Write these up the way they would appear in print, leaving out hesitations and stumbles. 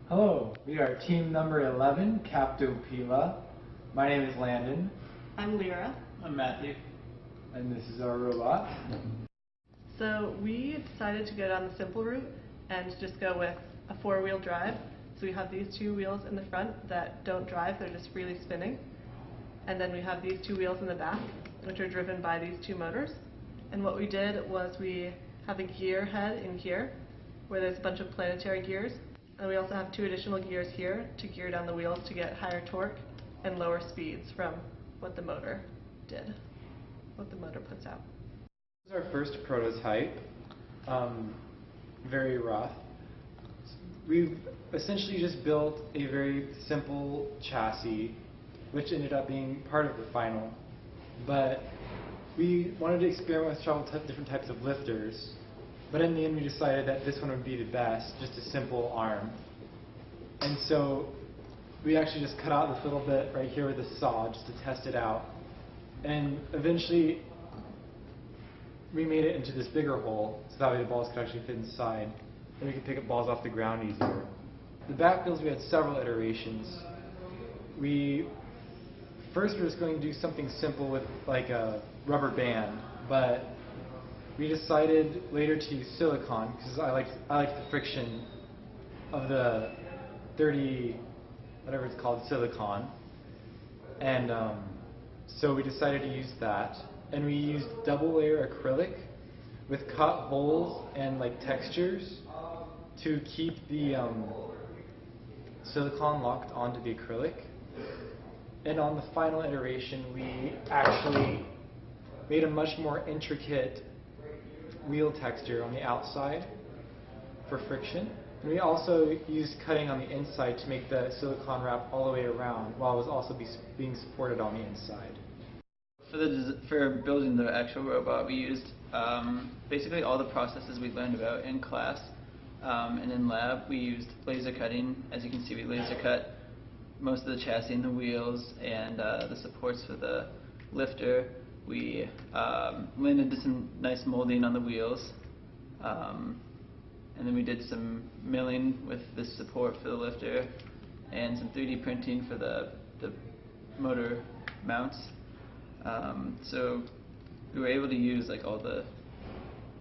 Hello, we are team number 11, Captopila. My name is Landon. I'm Lyra. I'm Matthew. And this is our robot. So we decided to go down the simple route and just go with a four-wheel drive. So we have these two wheels in the front that don't drive, they're just freely spinning. And then we have these two wheels in the back, which are driven by these two motors. And what we did was we have a gear head in here, where there's a bunch of planetary gears. And we also have two additional gears here to gear down the wheels to get higher torque and lower speeds from what the motor did, what the motor puts out. This is our first prototype, very rough. We've essentially just built a very simple chassis, which ended up being part of the final. But we wanted to experiment with several different types of lifters. But in the end, we decided that this one would be the best, just a simple arm. And so we actually just cut out this little bit right here with a saw just to test it out. And eventually, we made it into this bigger hole, so that way the balls could actually fit inside. And we could pick up balls off the ground easier. The back wheels, we had several iterations. First we were just going to do something simple with like a rubber band, but we decided later to use silicone because I liked the friction of the 30, whatever it's called, silicone. And so we decided to use that. And we used double layer acrylic with cut holes and like textures to keep the silicone locked onto the acrylic. And on the final iteration, we actually made a much more intricate wheel texture on the outside for friction. And we also used cutting on the inside to make the silicone wrap all the way around while it was also being supported on the inside. For building the actual robot, we used basically all the processes we learned about in class. And in lab, we used laser cutting. As you can see, we laser cut most of the chassis and the wheels and the supports for the lifter. We did some nice molding on the wheels, and then we did some milling with the support for the lifter and some 3D printing for the motor mounts. So we were able to use like all the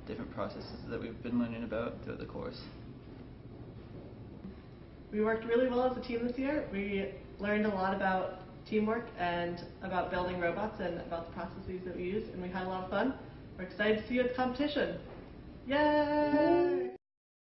different processes that we've been learning about throughout the course. We worked really well as a team this year. We learned a lot about teamwork and about building robots and about the processes that we use, and we had a lot of fun. We're excited to see you at the competition. Yay!